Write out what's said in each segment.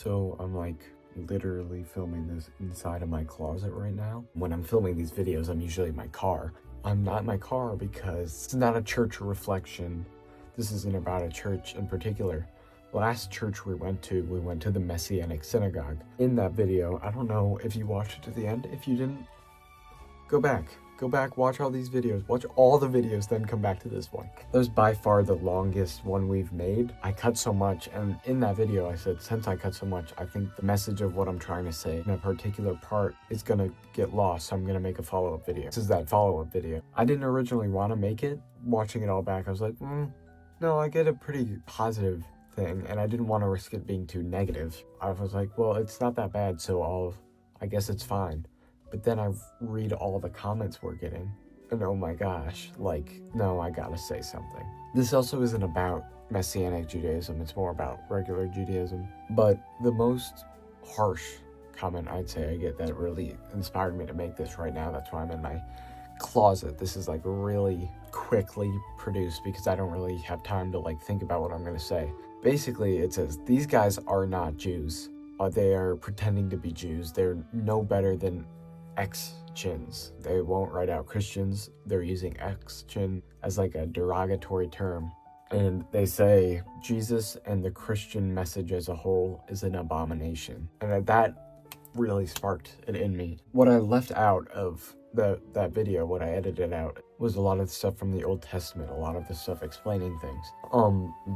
So I'm like literally filming this inside of my closet right now. When I'm filming these videos, I'm usually in my car. I'm not in my car because it's not a church reflection. This isn't about a church in particular. Last church we went to the Messianic synagogue. In that video, I don't know if you watched it to the end. If you didn't, go back, watch all these videos. Watch all the videos, then come back to this one. That was by far the longest one we've made. I cut so much, and in that video I said, since I cut so much, I think the message of what I'm trying to say in a particular part is gonna get lost, so I'm gonna make a follow-up video. This is that follow-up video. I didn't originally want to make it. Watching it all back, I was like, no, I get a pretty positive thing, and I didn't want to risk it being too negative. I was like, well, it's not that bad, so I guess it's fine. But then I read all the comments we're getting, and oh my gosh, like, no, I gotta say something. This also isn't about Messianic Judaism, it's more about regular Judaism. But the most harsh comment I'd say I get that really inspired me to make this right now, that's why I'm in my closet. This is like really quickly produced because I don't really have time to like think about what I'm gonna say. Basically, it says, these guys are not Jews. They are pretending to be Jews. They're no better than X-chins. They won't write out Christians. They're using X-chin as like a derogatory term. And they say Jesus and the Christian message as a whole is an abomination. And that really sparked it in me. What I left out of that video, what I edited out, was a lot of the stuff from the Old Testament, a lot of the stuff explaining things.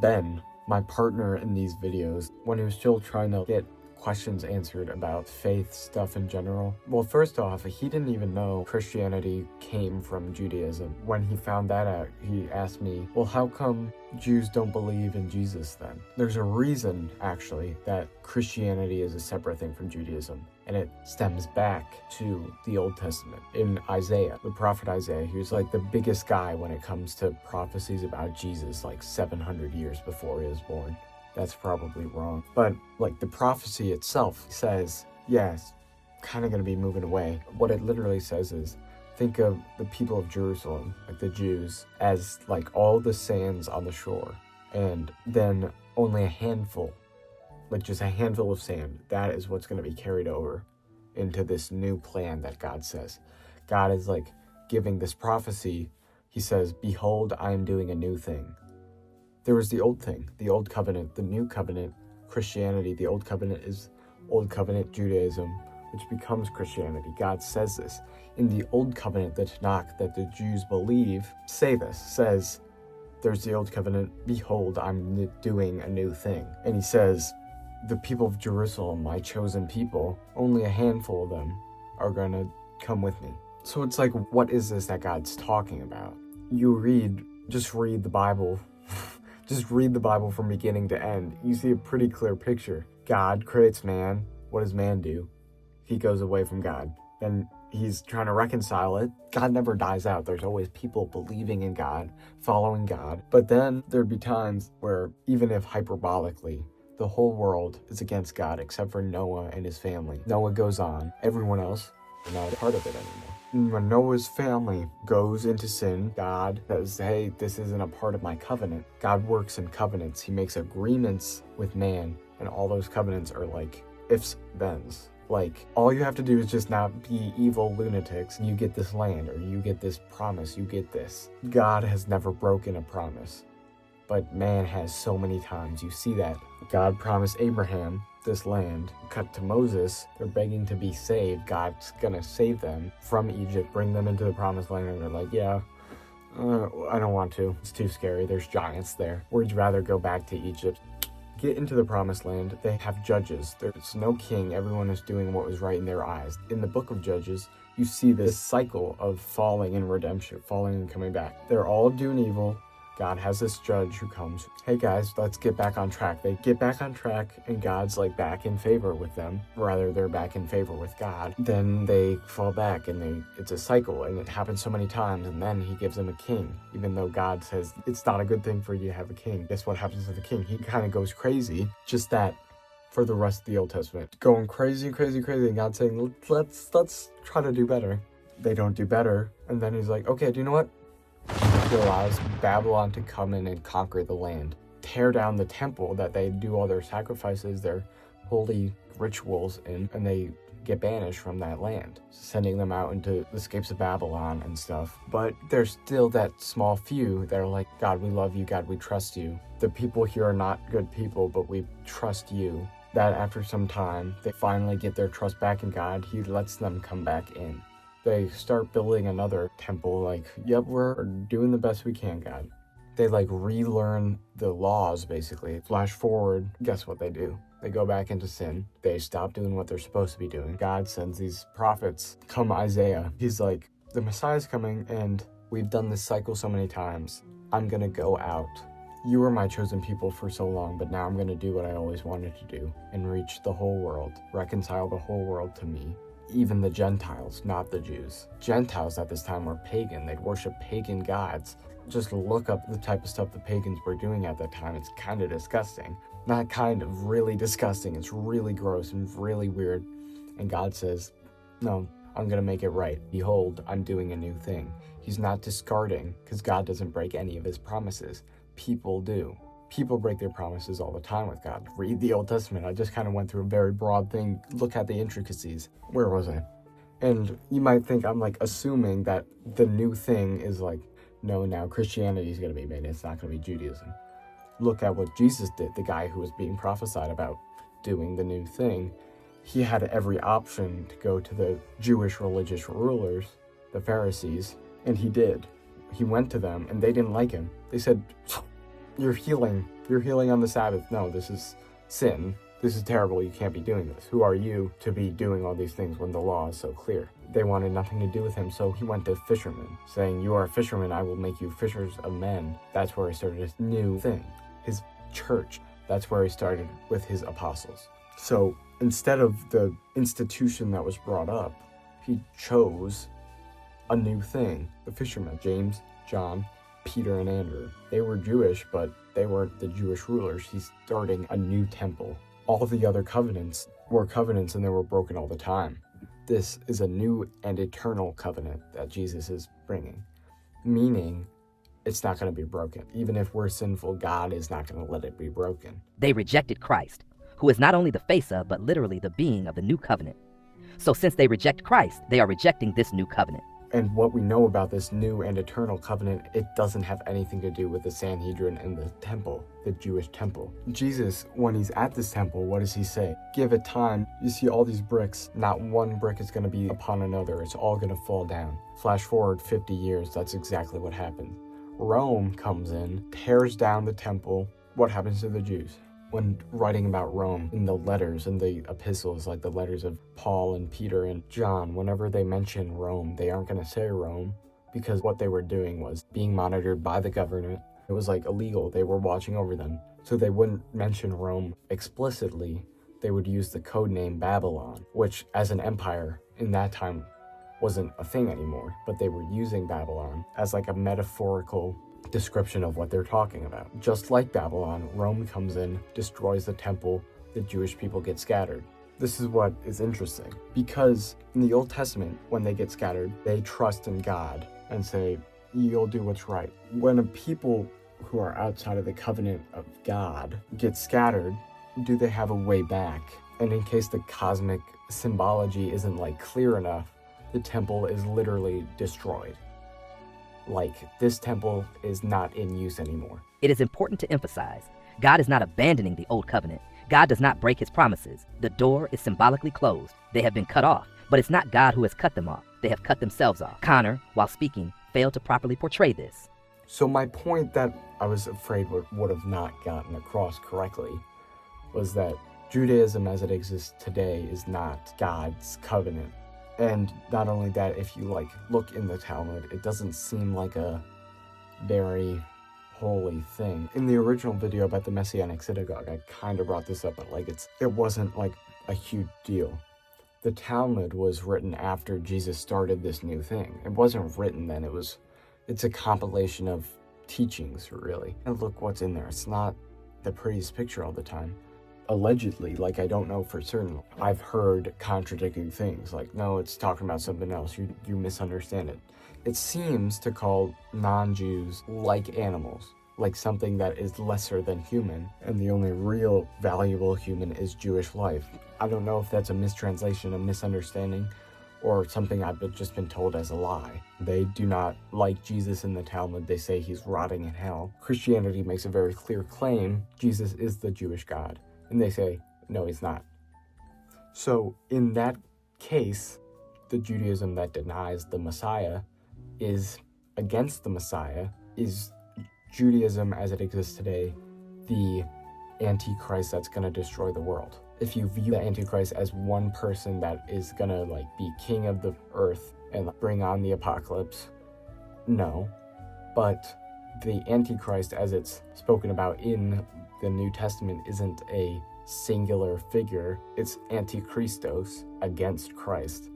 Ben, my partner in these videos, when he was still trying to get questions answered about faith stuff in general. Well, first off, he didn't even know Christianity came from Judaism. When he found that out, he asked me, well, how come Jews don't believe in Jesus then? There's a reason, actually, that Christianity is a separate thing from Judaism, and it stems back to the Old Testament. In Isaiah, the prophet Isaiah, he was like the biggest guy when it comes to prophecies about Jesus, like 700 years before he was born. That's probably wrong. But like the prophecy itself says, yes, kind of going to be moving away. What it literally says is, think of the people of Jerusalem, like the Jews, as like all the sands on the shore. And then only a handful, like just a handful of sand, that is what's going to be carried over into this new plan that God says. God is like giving this prophecy. He says, behold, I am doing a new thing. There was the old thing, the old covenant, the new covenant, Christianity. The old covenant is old covenant Judaism, which becomes Christianity. God says this. In the old covenant, the Tanakh that the Jews believe, says, there's the old covenant, behold, I'm doing a new thing. And he says, the people of Jerusalem, my chosen people, only a handful of them are gonna come with me. So it's like, what is this that God's talking about? Just read the Bible. Just read the Bible from beginning to end. You see a pretty clear picture. God creates man. What does man do? He goes away from God. Then he's trying to reconcile it. God never dies out. There's always people believing in God, following God. But then there'd be times where, even if hyperbolically, the whole world is against God except for Noah and his family. Noah goes on. Everyone else is not a part of it anymore. When Noah's family goes into sin, God says, hey, this isn't a part of my covenant. God works in covenants. He makes agreements with man, and all those covenants are like ifs, thens. Like, all you have to do is just not be evil lunatics, and you get this land, or you get this promise, you get this. God has never broken a promise, but man has so many times. You see that. God promised Abraham this land. Cut to Moses, they're begging to be saved. God's gonna save them from Egypt, bring them into the promised land, and they're like, yeah, I don't want to. It's too scary. There's giants there. We'd rather go back to Egypt. Get into the promised land. They have judges. There's no king. Everyone is doing what was right in their eyes. In the book of Judges, you see this cycle of falling and redemption, falling and coming back. They're all doing evil. God has this judge who comes, hey guys, let's get back on track. They get back on track, and God's like back in favor with them. Rather, they're back in favor with God. Then they fall back, and it's a cycle, and it happens so many times, and then he gives them a king. Even though God says, it's not a good thing for you to have a king. Guess what happens to the king? He kind of goes crazy. Just that for the rest of the Old Testament. Going crazy, and God saying, let's try to do better. They don't do better, and then he's like, okay, do you know what? He allows Babylon to come in and conquer the land, tear down the temple that they do all their sacrifices, their holy rituals in, and they get banished from that land, sending them out into the escapes of Babylon and stuff. But there's still that small few that are like, God, we love you, God, we trust you. The people here are not good people, but we trust you. That after some time, they finally get their trust back in God. He lets them come back in. They start building another temple, like, yep, we're doing the best we can, God. They like relearn the laws, basically. Flash forward, guess what they do? They go back into sin. They stop doing what they're supposed to be doing. God sends these prophets. Come Isaiah. He's like, the Messiah's coming, and we've done this cycle so many times. I'm gonna go out. You were my chosen people for so long, but now I'm gonna do what I always wanted to do and reach the whole world, reconcile the whole world to me. Even the Gentiles, not the Jews. Gentiles at this time were pagan. They'd worship pagan gods. Just look up the type of stuff the pagans were doing at that time. It's kind of disgusting. Not kind of, really disgusting. It's really gross and really weird. And God says, no, I'm going to make it right. Behold, I'm doing a new thing. He's not discarding, because God doesn't break any of his promises. People do. People break their promises all the time with God. Read the Old Testament. I just kind of went through a very broad thing. Look at the intricacies. Where was I? And you might think I'm like assuming that the new thing is like, no, now Christianity is going to be made. It's not going to be Judaism. Look at what Jesus did, the guy who was being prophesied about doing the new thing. He had every option to go to the Jewish religious rulers, the Pharisees, and he did. He went to them, and they didn't like him. They said, you're healing on the Sabbath. No, this is sin. This is terrible. You can't be doing this. Who are you to be doing all these things when the law is so clear? They wanted nothing to do with him, so he went to fishermen, saying, you are a fisherman, I will make you fishers of men. That's where he started his new thing, his church. That's where he started with his apostles. So instead of the institution that was brought up, he chose a new thing. The fishermen, James, John, Peter, and Andrew. They were Jewish, but they weren't the Jewish rulers. He's starting a new temple. All the other covenants were covenants, and they were broken all the time. This is a new and eternal covenant that Jesus is bringing, meaning it's not going to be broken. Even if we're sinful, God is not going to let it be broken. They rejected Christ, who is not only the face of, but literally the being of the new covenant. So since they reject Christ, they are rejecting this new covenant. And what we know about this new and eternal covenant, it doesn't have anything to do with the Sanhedrin and the temple, the Jewish temple. Jesus, when he's at this temple, what does he say? Give it time. You see all these bricks, not one brick is going to be upon another. It's all going to fall down. Flash forward 50 years, that's exactly what happened. Rome comes in, tears down the temple. What happens to the Jews? When writing about Rome in the letters and the epistles, like the letters of Paul and Peter and John, whenever they mention Rome, they aren't going to say Rome, because what they were doing was being monitored by the government. It was like illegal. They were watching over them. So they wouldn't mention Rome explicitly. They would use the code name Babylon, which as an empire in that time wasn't a thing anymore, but they were using Babylon as like a metaphorical description of what they're talking about. Just like Babylon, Rome comes in, destroys the temple, the Jewish people get scattered. This is what is interesting, because in the Old Testament, when they get scattered, they trust in God and say, you'll do what's right. When a people who are outside of the covenant of God get scattered, do they have a way back? And in case the cosmic symbology isn't like clear enough, the temple is literally destroyed. Like, this temple is not in use anymore. It is important to emphasize, God is not abandoning the old covenant. God does not break his promises. The door is symbolically closed. They have been cut off, but it's not God who has cut them off. They have cut themselves off. Connor, while speaking, failed to properly portray this. So my point that I was afraid would have not gotten across correctly was that Judaism as it exists today is not God's covenant. And not only that, if you look in the Talmud, it doesn't seem like a very holy thing. In the original video about the Messianic synagogue, I kind of brought this up, but it wasn't like a huge deal. The Talmud was written after Jesus started this new thing. It wasn't written then. It's a compilation of teachings, really. And look what's in there. It's not the prettiest picture all the time. Allegedly, I don't know for certain, I've heard contradicting things, no, it's talking about something else, you misunderstand it. It seems to call non-Jews like animals. like something that is lesser than human, and the only real valuable human is Jewish life. I don't know if that's a mistranslation, a misunderstanding, or something I've just been told as a lie. They do not like Jesus in the Talmud. They say he's rotting in hell. Christianity makes a very clear claim: Jesus is the Jewish God. And they say, no, he's not. So in that case, the Judaism that denies the Messiah is against the Messiah. Is Judaism as it exists today the Antichrist that's going to destroy the world? If you view the Antichrist as one person that is going to be king of the earth and bring on the apocalypse, no. But the Antichrist, as it's spoken about in the New Testament, isn't a singular figure. It's Antichristos, against Christ.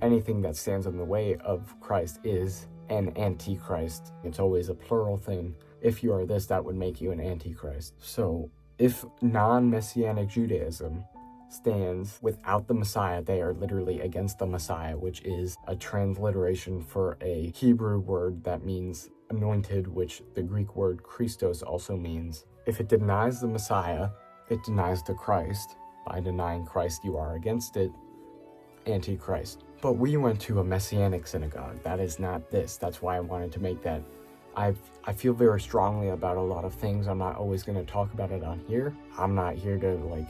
Anything that stands in the way of Christ is an Antichrist. It's always a plural thing. If you are this, that would make you an Antichrist. So if non-Messianic Judaism stands without the Messiah, they are literally against the Messiah, which is a transliteration for a Hebrew word that means anointed, which the Greek word Christos also means. If it denies the Messiah, it denies the Christ. By denying Christ, you are against it, Antichrist. But we went to a Messianic synagogue. That is not this. That's why I wanted to make that. I feel very strongly about a lot of things. I'm not always going to talk about it on here. I'm not here to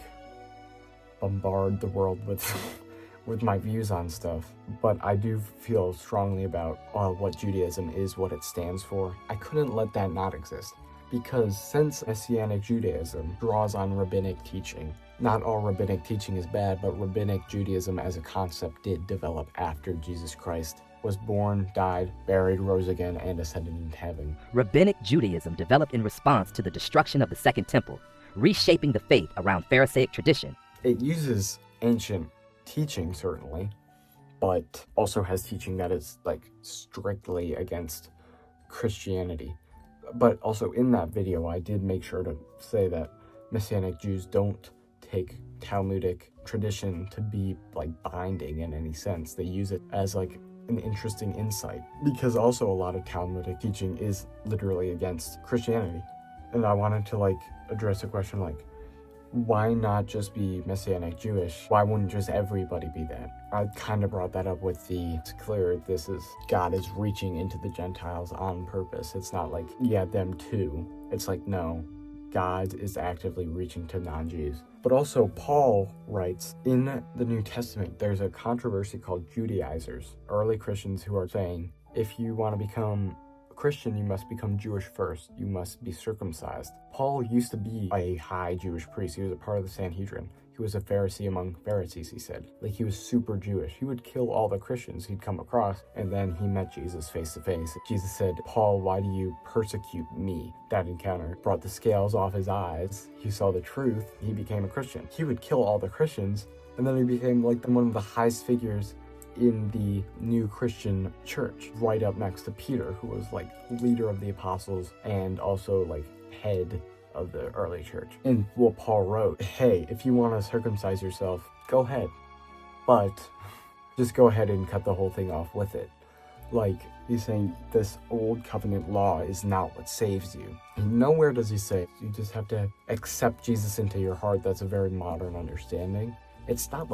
bombard the world with my views on stuff. But I do feel strongly about what Judaism is, what it stands for. I couldn't let that not exist. Because since Messianic Judaism draws on rabbinic teaching, not all rabbinic teaching is bad, but rabbinic Judaism as a concept did develop after Jesus Christ was born, died, buried, rose again, and ascended into heaven. Rabbinic Judaism developed in response to the destruction of the Second Temple, reshaping the faith around Pharisaic tradition. It uses ancient teaching, certainly, but also has teaching that is strictly against Christianity. But also in that video, I did make sure to say that Messianic Jews don't take Talmudic tradition to be binding in any sense. They use it as an interesting insight, because also a lot of Talmudic teaching is literally against Christianity. And I wanted to address a question why not just be Messianic Jewish? Why wouldn't just everybody be that? I kind of brought that up with it's clear God is reaching into the Gentiles on purpose. It's not them too. It's no, God is actively reaching to non-Jews. But also Paul writes, in the New Testament, there's a controversy called Judaizers, early Christians who are saying, if you want to become Christian, you must become Jewish first. You must be circumcised. Paul used to be a high Jewish priest. He was a part of the Sanhedrin. He was a Pharisee among Pharisees, he said. He was super Jewish. He would kill all the Christians he'd come across. And then he met Jesus face to face. Jesus said, Paul, why do you persecute me? That encounter brought the scales off his eyes. He saw the truth. He became a Christian. He would kill all the Christians. And then he became one of the highest figures in the new Christian church, right up next to Peter, who was leader of the apostles and also head of the early church. And what Paul wrote, hey, if you want to circumcise yourself, go ahead, but just go ahead and cut the whole thing off with it. He's saying this old covenant law is not what saves you. And nowhere does he say you just have to accept Jesus into your heart. That's a very modern understanding. It's not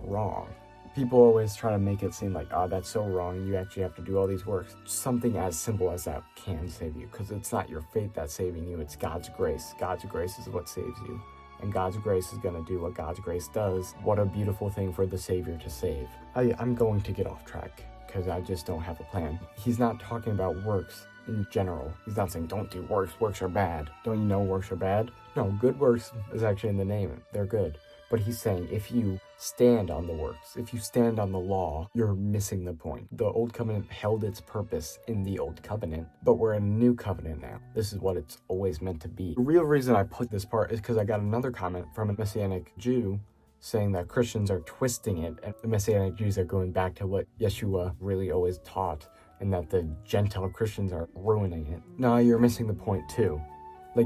wrong. People always try to make it seem that's so wrong, you actually have to do all these works. Something as simple as that can save you, because it's not your faith that's saving you, it's God's grace. God's grace is what saves you. And God's grace is going to do what God's grace does. What a beautiful thing for the Savior to save. I'm going to get off track, because I just don't have a plan. He's not talking about works in general. He's not saying don't do works, works are bad. Don't you know works are bad? No, good works is actually in the name. They're good. But he's saying if you stand on the works, if you stand on the law, you're missing the point. The old covenant held its purpose in the old covenant, but we're in a new covenant now. This is what it's always meant to be. The real reason I put this part is because I got another comment from a Messianic Jew saying that Christians are twisting it and the Messianic Jews are going back to what Yeshua really always taught, and that the Gentile Christians are ruining it. No, you're missing the point too.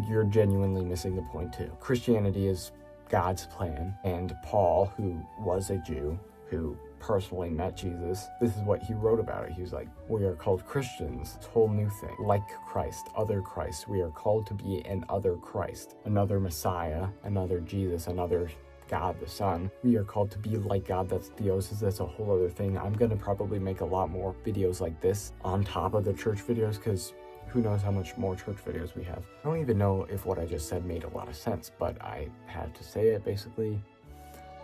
You're genuinely missing the point too. Christianity is God's plan, and Paul, who was a Jew, who personally met Jesus, this is what he wrote about it. He was like, we are called Christians, this whole new thing, like Christ, other Christ. We are called to be an other Christ, another Messiah, another Jesus, another God the Son. We are called to be like God. That's theosis. That's a whole other thing. I'm gonna probably make a lot more videos like this on top of the church videos, because who knows how much more church videos we have. I don't even know if what I just said made a lot of sense, but I had to say it basically.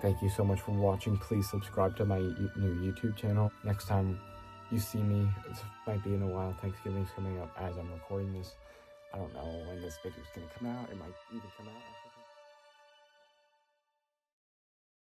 Thank you so much for watching. Please subscribe to my new YouTube channel. Next time you see me, it might be in a while. Thanksgiving's coming up as I'm recording this. I don't know when this video is gonna come out. It might even come out after.